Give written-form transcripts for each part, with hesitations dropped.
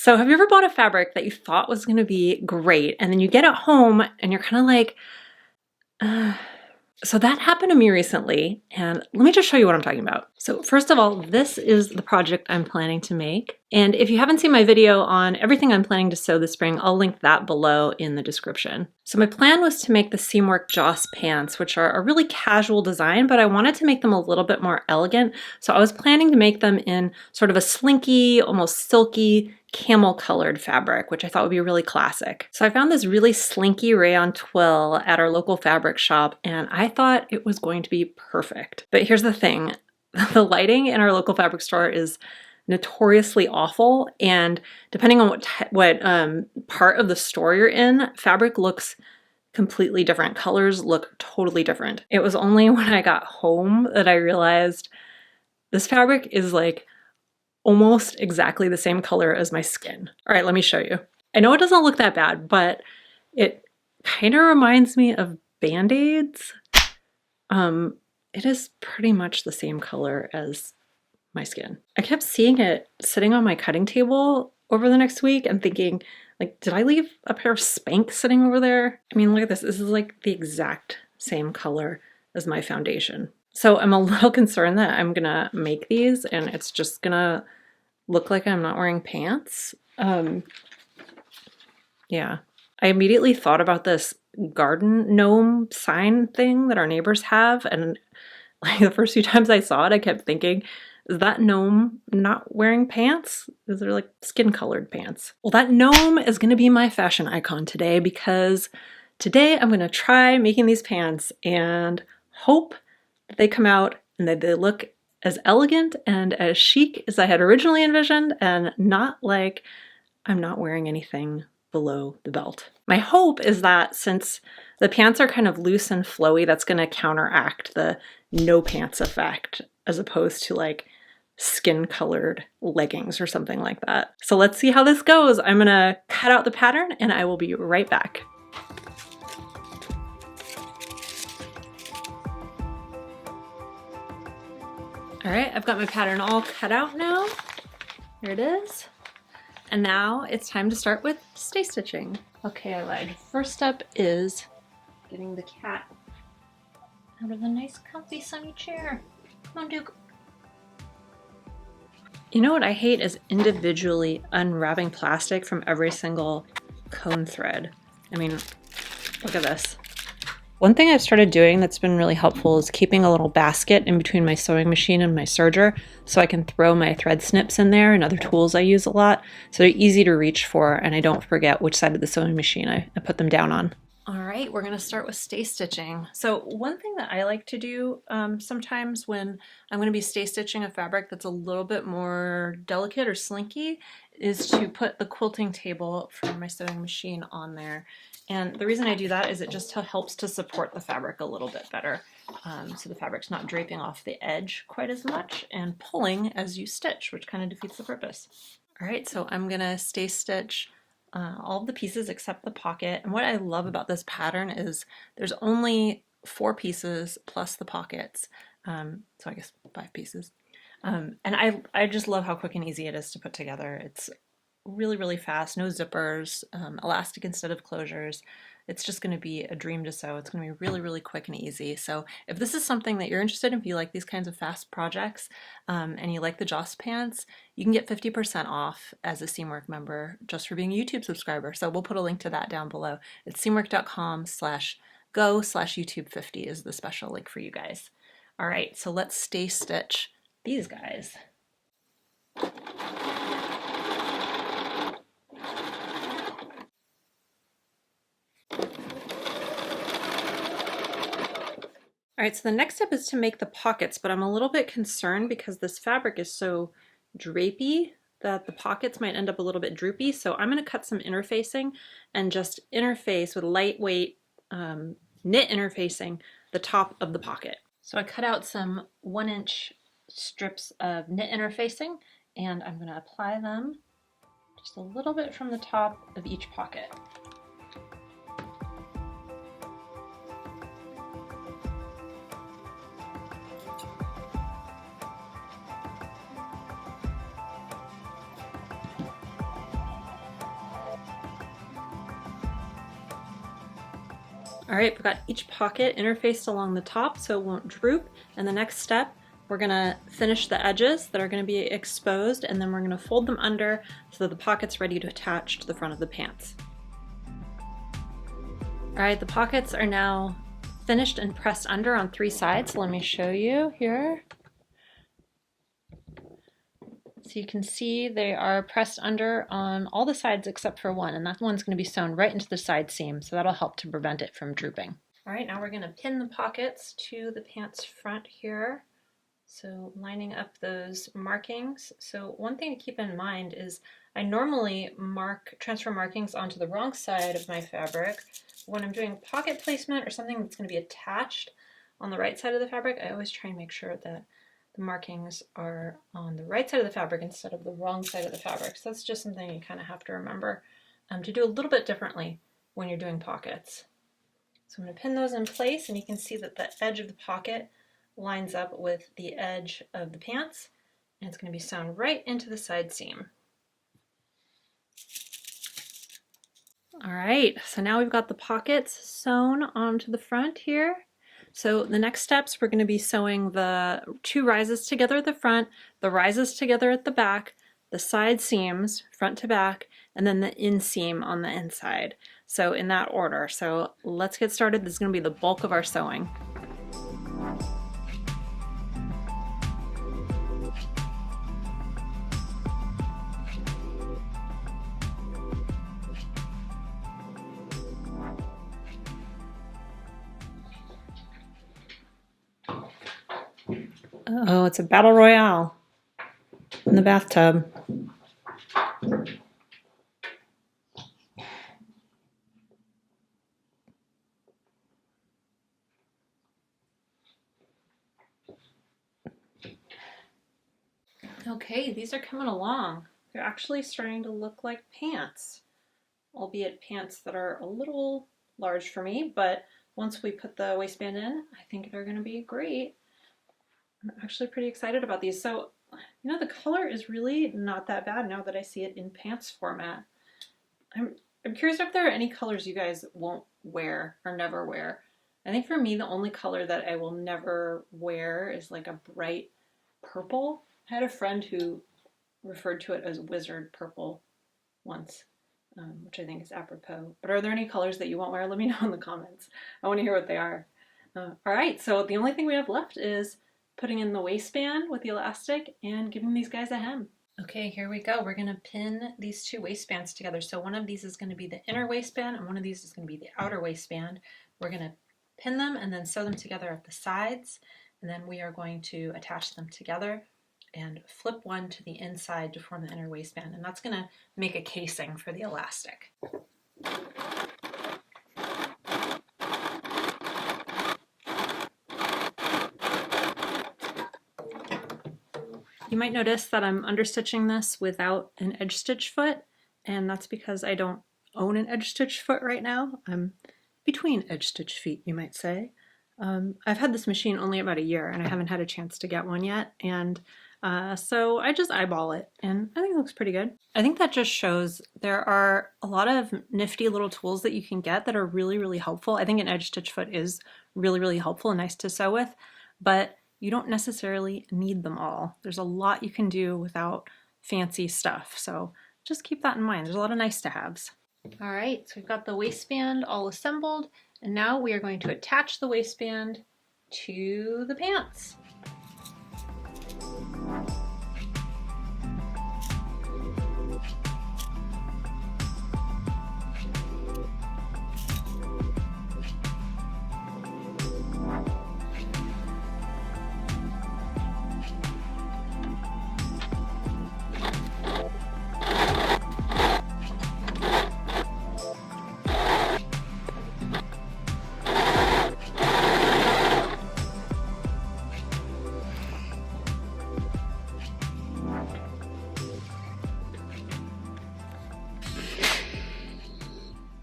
So have you ever bought a fabric that you thought was going to be great and then you get it home and you're kind of like, so that happened to me recently, and let me just show you what I'm talking about. So first of all, this is the project I'm planning to make. And if you haven't seen my video on everything I'm planning to sew this spring, I'll link that below in the description. So my plan was to make the Seamwork Joss pants, which are a really casual design, but I wanted to make them a little bit more elegant. So I was planning to make them in sort of a slinky, almost silky, camel colored fabric, which I thought would be really classic. So I found this really slinky rayon twill at our local fabric shop, and I thought it was going to be perfect. But here's the thing, the lighting in our local fabric store is notoriously awful, and depending on what part of the store you're in, fabric looks completely different. Colors look totally different. It was only when I got home that I realized this fabric is like almost exactly the same color as my skin. All right, let me show you. I know it doesn't look that bad, but it kind of reminds me of Band-Aids. It is pretty much the same color as my skin. I kept seeing it sitting on my cutting table over the next week and thinking, like, did I leave a pair of Spanx sitting over there? I mean, look at this. This is like the exact same color as my foundation. So I'm a little concerned that I'm gonna make these and it's just gonna look like I'm not wearing pants. Yeah. I immediately thought about this garden gnome sign thing that our neighbors have, and like the first few times I saw it, I kept thinking, is that gnome not wearing pants? Is there like skin colored pants? Well, that gnome is gonna be my fashion icon today, because today I'm gonna try making these pants and hope that they come out and that they look as elegant and as chic as I had originally envisioned, and not like I'm not wearing anything below the belt. My hope is that since the pants are kind of loose and flowy, that's going to counteract the no pants effect, as opposed to like skin colored leggings or something like that. So let's see how this goes. I'm going to cut out the pattern and I will be right back. All right, I've got my pattern all cut out now. Here it is. And now it's time to start with stay stitching. Okay, I lied. First step is getting the cat out of the nice comfy sunny chair. Come on, Duke. You know what I hate is individually unwrapping plastic from every single cone thread. I mean, look at this. One thing I've started doing that's been really helpful is keeping a little basket in between my sewing machine and my serger, so I can throw my thread snips in there and other tools I use a lot, so they're easy to reach for and I don't forget which side of the sewing machine I put them down on. All right, we're gonna start with stay stitching. So one thing that I like to do sometimes when I'm gonna be stay stitching a fabric that's a little bit more delicate or slinky is to put the quilting table for my sewing machine on there. And the reason I do that is it just helps to support the fabric a little bit better. So the fabric's not draping off the edge quite as much and pulling as you stitch, which kind of defeats the purpose. All right, so I'm gonna stay stitch all of the pieces except the pocket. And what I love about this pattern is there's only 4 pieces plus the pockets. So I guess 5 pieces. And I just love how quick and easy it is to put together. It's really, really fast, no zippers, elastic instead of closures. It's just going to be a dream to sew. It's going to be really, really quick and easy. So if this is something that you're interested in, if you like these kinds of fast projects and you like the Joss pants, you can get 50% off as a Seamwork member just for being a YouTube subscriber. So we'll put a link to that down below. It's seamwork.com/go/YouTube50 is the special link for you guys. All right, so let's stay stitch these guys. All right, so the next step is to make the pockets, but I'm a little bit concerned because this fabric is so drapey that the pockets might end up a little bit droopy. So I'm going to cut some interfacing and just interface with lightweight knit interfacing the top of the pocket. So I cut out some 1-inch strips of knit interfacing and I'm going to apply them just a little bit from the top of each pocket. All right, we've got each pocket interfaced along the top so it won't droop. And the next step, we're gonna finish the edges that are gonna be exposed, and then we're gonna fold them under so that the pocket's ready to attach to the front of the pants. All right, the pockets are now finished and pressed under on 3 sides. So let me show you here. So you can see they are pressed under on all the sides except for one, and that one's going to be sewn right into the side seam, so that'll help to prevent it from drooping. All right, now we're going to pin the pockets to the pants front here. So lining up those markings. So one thing to keep in mind is I normally transfer markings onto the wrong side of my fabric. When I'm doing pocket placement or something that's going to be attached on the right side of the fabric, I always try and make sure that the markings are on the right side of the fabric instead of the wrong side of the fabric. So that's just something you kind of have to remember to do a little bit differently when you're doing pockets. So I'm going to pin those in place, and you can see that the edge of the pocket lines up with the edge of the pants, and it's going to be sewn right into the side seam. All right, so now we've got the pockets sewn onto the front here. So the next steps, we're going to be sewing the 2 rises together at the front, the rises together at the back, the side seams front to back, and then the inseam on the inside. So in that order. So let's get started. This is going to be the bulk of our sewing. Oh, it's a battle royale in the bathtub. Okay, these are coming along. They're actually starting to look like pants, albeit pants that are a little large for me, but once we put the waistband in, I think they're going to be great. I'm actually pretty excited about these. So, you know, the color is really not that bad now that I see it in pants format. I'm curious if there are any colors you guys won't wear or never wear. I think for me, the only color that I will never wear is like a bright purple. I had a friend who referred to it as wizard purple once, which I think is apropos. But are there any colors that you won't wear? Let me know in the comments. I want to hear what they are. All right, so the only thing we have left is putting in the waistband with the elastic and giving these guys a hem. Okay, here we go. We're going to pin these 2 waistbands together. So one of these is going to be the inner waistband and one of these is going to be the outer waistband. We're going to pin them and then sew them together at the sides, and then we are going to attach them together and flip one to the inside to form the inner waistband, and that's going to make a casing for the elastic. You might notice that I'm understitching this without an edge stitch foot, and that's because I don't own an edge stitch foot right now. I'm between edge stitch feet, you might say. I've had this machine only about a year, and I haven't had a chance to get one yet, and so I just eyeball it, and I think it looks pretty good. I think that just shows there are a lot of nifty little tools that you can get that are really, really helpful. I think an edge stitch foot is really, really helpful and nice to sew with, but you don't necessarily need them all. There's a lot you can do without fancy stuff, so just keep that in mind. There's a lot of nice to haves. All right, so we've got the waistband all assembled, and now we are going to attach the waistband to the pants.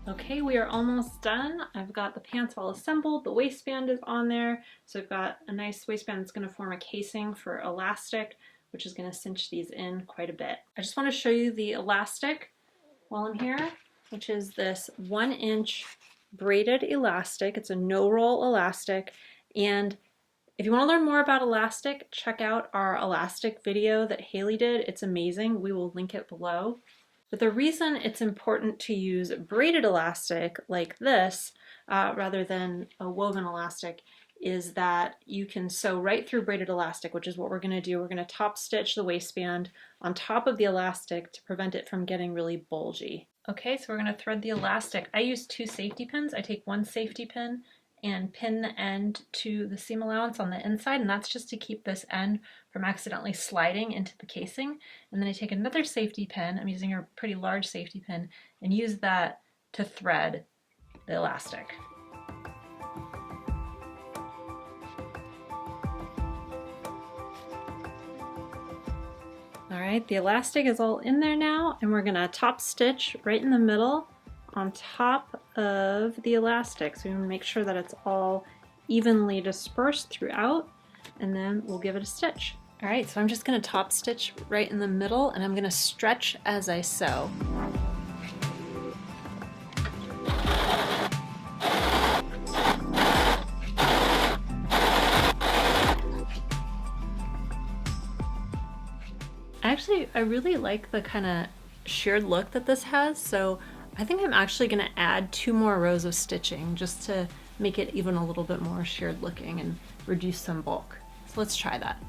Okay, we are almost done. I've got the pants all assembled, the waistband is on there, so I've got a nice waistband that's going to form a casing for elastic, which is going to cinch these in quite a bit. I just want to show you the elastic while I'm here, which is this 1-inch braided elastic. It's a no-roll elastic, and if you want to learn more about elastic, check out our elastic video that Haley did. It's amazing. We will link it below. But the reason it's important to use braided elastic like this rather than a woven elastic is that you can sew right through braided elastic, which is what we're going to do. We're going to top stitch the waistband on top of the elastic to prevent it from getting really bulgy. Okay, so we're going to thread the elastic. I use 2 safety pins. I take 1 safety pin and pin the end to the seam allowance on the inside, and that's just to keep this end from accidentally sliding into the casing. And then I take another safety pin, I'm using a pretty large safety pin, and use that to thread the elastic. All right, the elastic is all in there now, and we're gonna top stitch right in the middle on top of the elastic. So we want to make sure that it's all evenly dispersed throughout, and then we'll give it a stitch. All right, so I'm just going to top stitch right in the middle, and I'm going to stretch as I sew. I really like the kind of sheared look that this has, so I think I'm actually going to add 2 more rows of stitching just to make it even a little bit more sheared looking and reduce some bulk. So let's try that.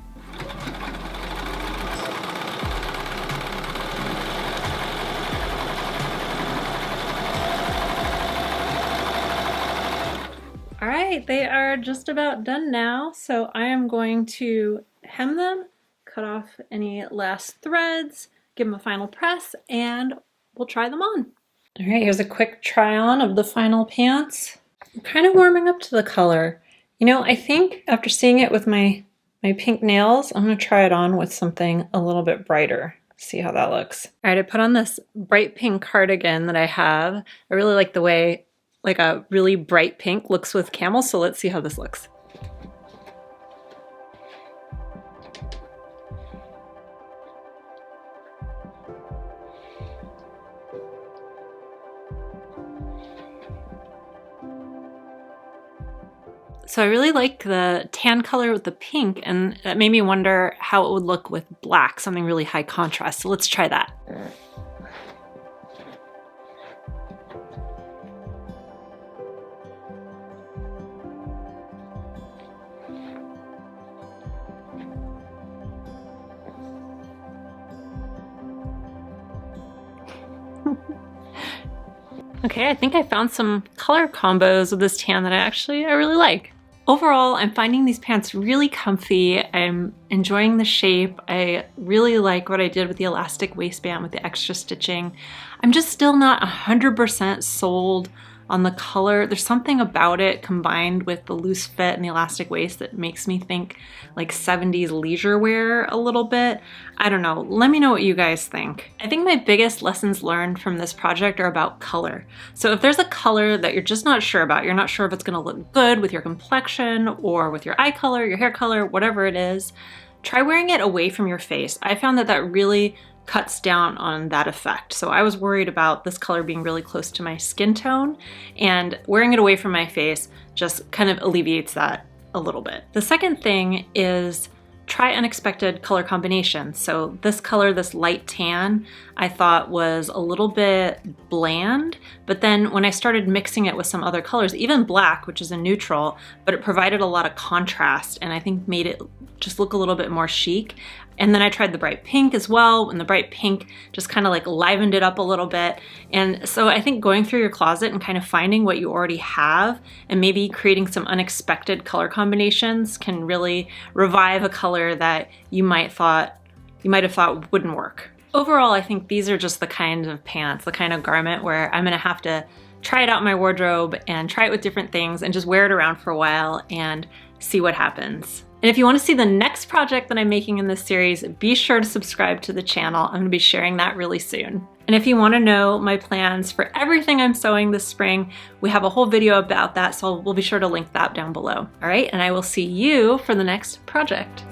All right, they are just about done now, so I am going to hem them, cut off any last threads, give them a final press, and we'll try them on. All right, here's a quick try on of the final pants. I'm kind of warming up to the color. You know, I think after seeing it with my pink nails, I'm going to try it on with something a little bit brighter. See how that looks. All right, I put on this bright pink cardigan that I have. I really like the way like a really bright pink looks with camel, so let's see how this looks. So I really like the tan color with the pink, and that made me wonder how it would look with black, something really high contrast. So let's try that. Okay, I think I found some color combos with this tan that I really like. Overall, I'm finding these pants really comfy. I'm enjoying the shape. I really like what I did with the elastic waistband with the extra stitching. I'm just still not 100% sold on the color. There's something about it combined with the loose fit and the elastic waist that makes me think like 70s leisure wear a little bit. I don't know. Let me know what you guys think. I think my biggest lessons learned from this project are about color. So if there's a color that you're just not sure about, you're not sure if it's gonna look good with your complexion or with your eye color, your hair color, whatever it is, try wearing it away from your face. I found that that really cuts down on that effect. So I was worried about this color being really close to my skin tone, and wearing it away from my face just kind of alleviates that a little bit. The second thing is try unexpected color combinations. So this color, this light tan, I thought was a little bit bland, but then when I started mixing it with some other colors, even black, which is a neutral, but it provided a lot of contrast and I think made it just look a little bit more chic. And then I tried the bright pink as well, and the bright pink just kind of like livened it up a little bit. And so I think going through your closet and kind of finding what you already have and maybe creating some unexpected color combinations can really revive a color that you might have thought wouldn't work. Overall, I think these are just the kind of pants, the kind of garment where I'm gonna have to try it out in my wardrobe and try it with different things and just wear it around for a while and see what happens. And if you want to see the next project that I'm making in this series, be sure to subscribe to the channel. I'm going to be sharing that really soon. And if you want to know my plans for everything I'm sewing this spring, we have a whole video about that, so we'll be sure to link that down below. All right, and I will see you for the next project.